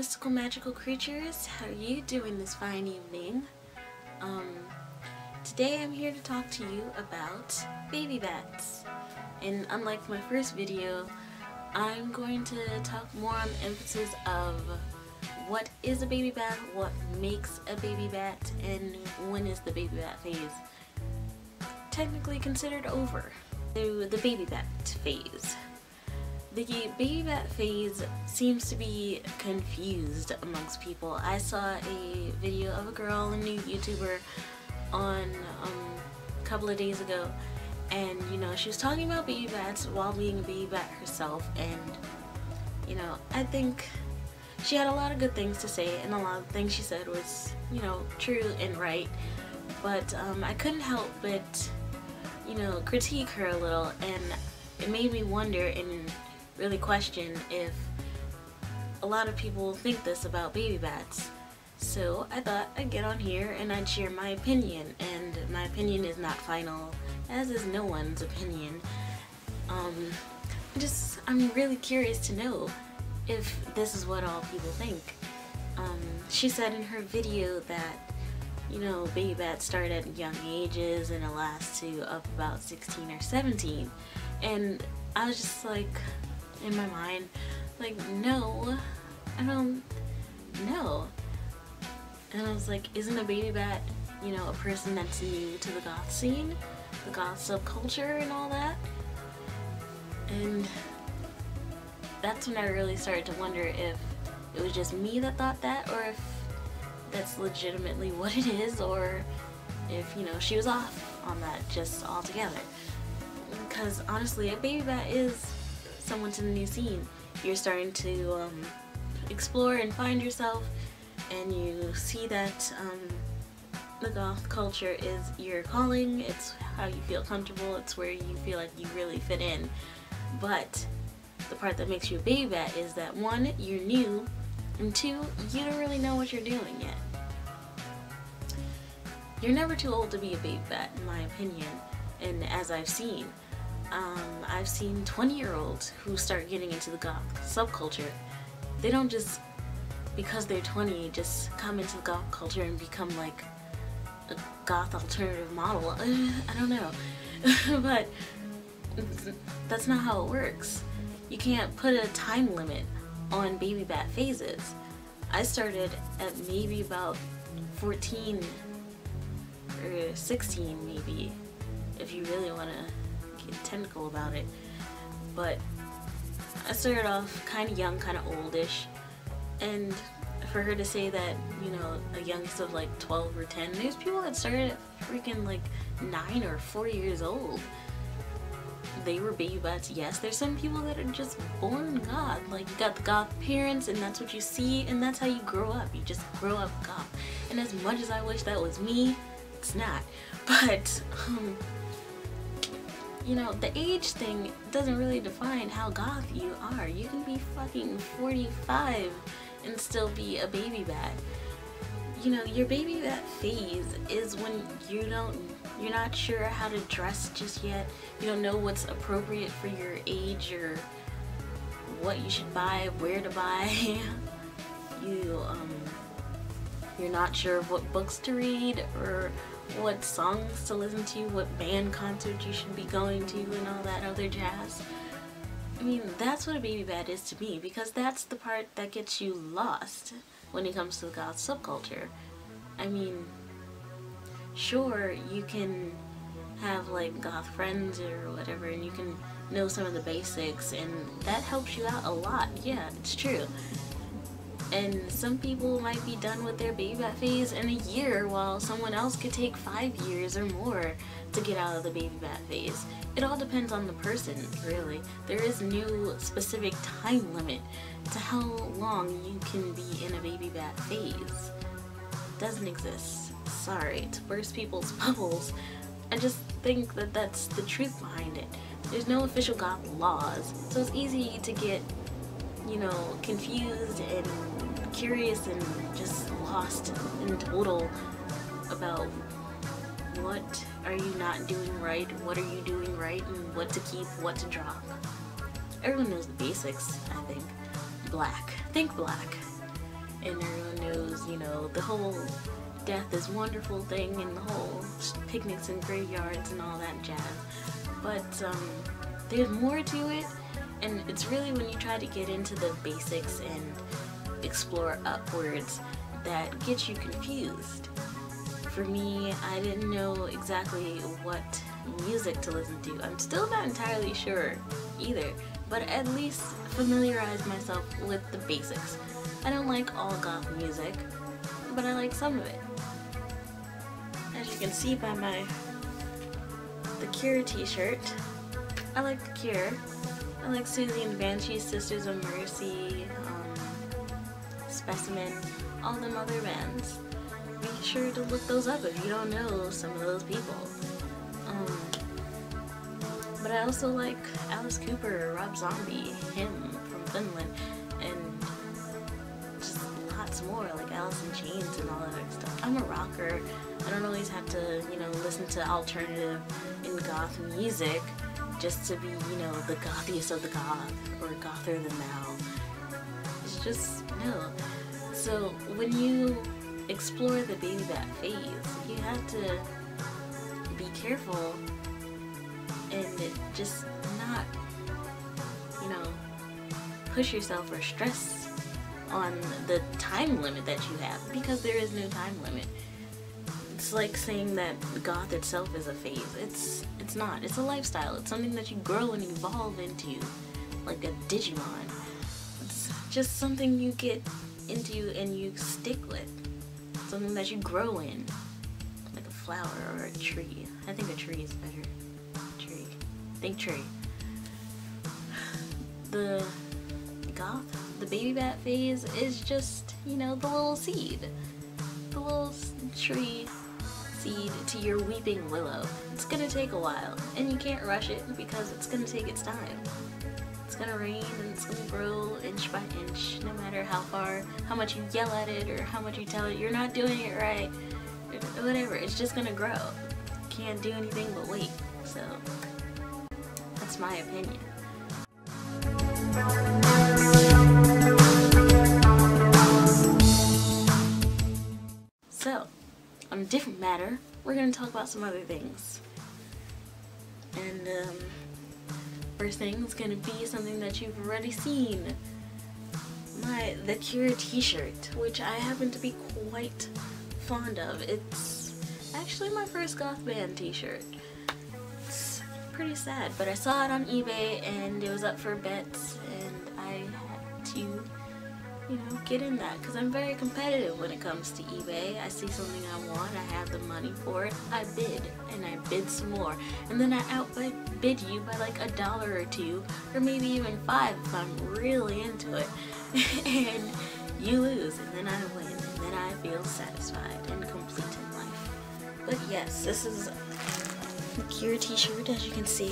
mystical magical creatures, how are you doing this fine evening? Today I'm here to talk to you about baby bats. And unlike my first video, I'm going to talk more on the emphasis of what is a baby bat, what makes a baby bat, and when is the baby bat phase technically considered over. So the baby bat phase. The baby bat phase seems to be confused amongst people. I saw a video of a girl, a new YouTuber, on a couple of days ago, and she was talking about baby bats while being a baby bat herself, and I think she had a lot of good things to say, and a lot of things she said was true and right, but I couldn't help but critique her a little, and it made me wonder and really question if a lot of people think this about baby bats. So I thought I'd get on here and I'd share my opinion, and my opinion is not final, as is no one's opinion. I'm really curious to know if this is what all people think. She said in her video that baby bats start at young ages and it lasts to up about 16 or 17, and I was just like, in my mind, like, no, I don't know. And I was like, isn't a baby bat a person that's new to the goth scene, the goth subculture and all that? And that's when I really started to wonder if it was just me that thought that, or if that's legitimately what it is, or if she was off on that just altogether. Because honestly, a baby bat is someone to the new scene. You're starting to explore and find yourself, and you see that the goth culture is your calling. It's how you feel comfortable. It's where you feel like you really fit in. But the part that makes you a baby bat is that, one, you're new, and two, you don't really know what you're doing yet. You're never too old to be a baby bat, in my opinion, and as I've seen 20-year-olds who start getting into the goth subculture. They don't just, because they're 20, just come into the goth culture and become like a goth alternative model. I don't know. But that's not how it works. You can't put a time limit on baby bat phases. I started at maybe about 14 or 16 maybe, if you really want to get technical about it. But I started off kind of young, kind of oldish, and for her to say that a youngest of like 12 or 10, there's people that started at freaking like 9 or 4 years old. They were baby bats. Yes, there's some people that are just born goth. Like, you got the goth parents, and that's what you see, and that's how you grow up. You just grow up goth. And as much as I wish that was me, it's not. But the age thing doesn't really define how goth you are. You can be fucking 45 and still be a baby bat. Your baby bat phase is when you're not sure how to dress just yet. You don't know what's appropriate for your age, or what you should buy, where to buy. You're not sure of what books to read, or what songs to listen to, what band concert you should be going to, and all that other jazz. I mean, that's what a baby bat is to me, because that's the part that gets you lost when it comes to the goth subculture. I mean, sure, you can have like goth friends or whatever, and you can know some of the basics, and that helps you out a lot. Yeah, it's true. And some people might be done with their baby bat phase in a year, while someone else could take 5 years or more to get out of the baby bat phase. It all depends on the person, really. There is no specific time limit to how long you can be in a baby bat phase. It doesn't exist. Sorry to burst people's bubbles. I just think that that's the truth behind it. There's no official goth laws, so it's easy to get confused and curious and just lost in total about what are you not doing right, what are you doing right, and what to keep, what to drop. Everyone knows the basics, I think. Black. Think black. and everyone knows, you know, the whole death is wonderful thing and the whole picnics and graveyards and all that jazz. But there's more to it, and it's really when you try to get into the basics and explore upwards that gets you confused. For me, I didn't know exactly what music to listen to. I'm still not entirely sure either, but at least familiarize myself with the basics. I don't like all goth music, but I like some of it. As you can see by the Cure t-shirt, I like The Cure. I like Susie and the Banshees, Sisters of Mercy, Specimen, all them other bands. Be sure to look those up if you don't know some of those people. But I also like Alice Cooper, Rob Zombie, him from Finland, and just lots more, like Alice in Chains and all that other stuff. I'm a rocker. I don't always have to, you know, listen to alternative and goth music just to be, you know, the gothiest of the goth or gother than thou. It's just, no. So when you explore the Babybat phase, you have to be careful and just not, you know, push yourself or stress on the time limit that you have, because there is no time limit. It's like saying that goth itself is a phase. It's not. It's a lifestyle. It's something that you grow and evolve into, like a Digimon. It's just something you get into and you stick with. Something that you grow in, like a flower or a tree. I think a tree is better. Tree. Think tree. The goth, the Babybat phase is just, you know, the little seed. The little tree seed to your weeping willow. It's gonna take a while, and you can't rush it because it's gonna take its time. It's gonna rain and it's gonna grow inch by inch, no matter how much you yell at it or how much you tell it you're not doing it right, whatever. It's just gonna grow. Can't do anything but wait. So that's my opinion. So, on a different matter, we're gonna talk about some other things. And first thing is gonna be something that you've already seen. The Cure t-shirt, which I happen to be quite fond of. It's actually my first goth band t-shirt. It's pretty sad, but I saw it on eBay and it was up for bets, and I had to, you know, get in that because I'm very competitive when it comes to eBay. I see something I want, I have the money for it, I bid, and I bid some more, and then I outbid you by like $1 or $2, or maybe even $5 if I'm really into it, and you lose, and then I win, and then I feel satisfied and complete in life. But yes, this is a Cure t-shirt, as you can see,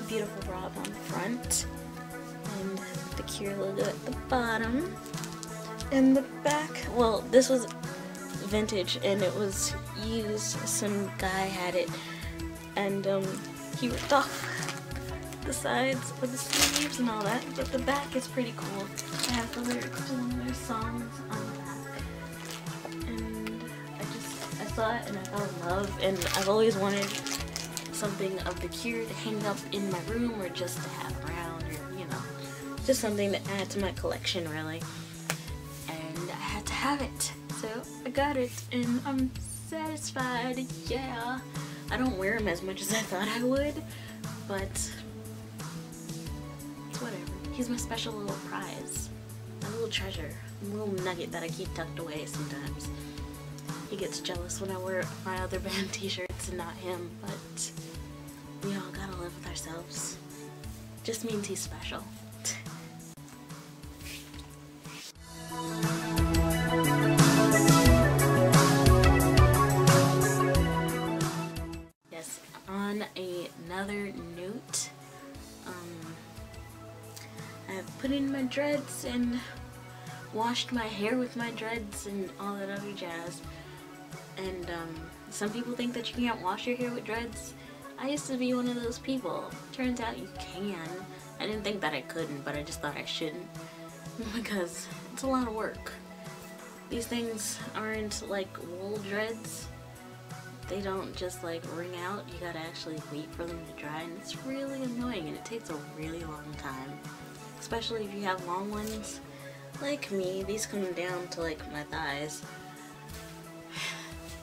beautiful Rob on the front, and the Cure logo at the bottom. In the back, well, this was vintage and it was used. Some guy had it, and he ripped off the sides of the sleeves and all that, but the back is pretty cool. I have the lyrics to one of their songs on the back, and I saw it and I fell in love, and I've always wanted something of the Cure to hang up in my room or just to have around, or, you know, just something to add to my collection, really. And I had to have it, so I got it, and I'm satisfied. Yeah, I don't wear them as much as I thought I would, but it's whatever. He's my special little prize, my little treasure, a little nugget that I keep tucked away sometimes. He gets jealous when I wear my other band t-shirts and not him, but we all gotta live with ourselves. Just means he's special. Yes, on another note, I've put in my dreads and washed my hair with my dreads and all that other jazz. And some people think that you can't wash your hair with dreads. I used to be one of those people. Turns out you can. I didn't think that I couldn't, but I just thought I shouldn't because it's a lot of work. These things aren't like wool dreads. They don't just like wring out. You gotta actually wait for them to dry, and it's really annoying, and it takes a really long time. Especially if you have long ones like me. These come down to like my thighs.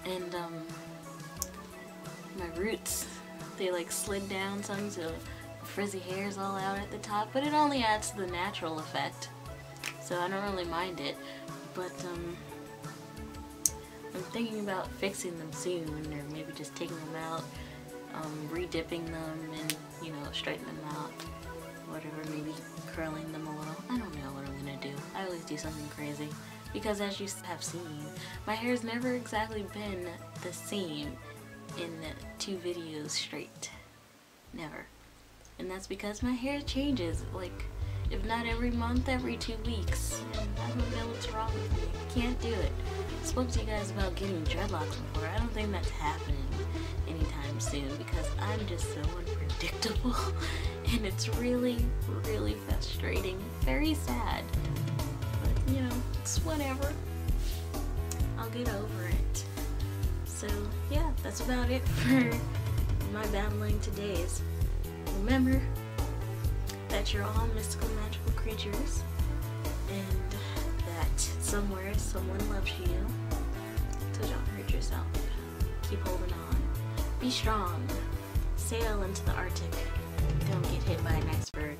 And my roots, they like slid down some, so the frizzy hair's all out at the top, but it only adds to the natural effect, so I don't really mind it. But I'm thinking about fixing them soon, or maybe just taking them out, re-dipping them, and, you know, straightening them out, whatever, maybe curling them a little. I don't know what I'm gonna do. I always do something crazy, because as you have seen, my hair's never exactly been the same in 2 videos straight. Never. And that's because my hair changes, like, if not every month, every 2 weeks. And I don't know what's wrong with me. Can't do it. I spoke to you guys about getting dreadlocks before. I don't think that's happening anytime soon, because I'm just so unpredictable. And it's really, really frustrating. Very sad. But, you know, it's whatever. I'll get over it. So, yeah, that's about it for my babbling todays. Remember that you're all mystical, magical creatures, and that somewhere someone loves you, so don't hurt yourself. Keep holding on. Be strong. Sail into the Arctic. Don't get hit by an iceberg.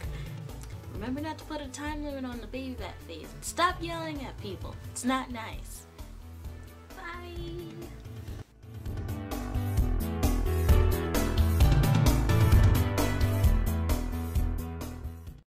Remember not to put a time limit on the Babybat phase. Stop yelling at people. It's not nice. Bye.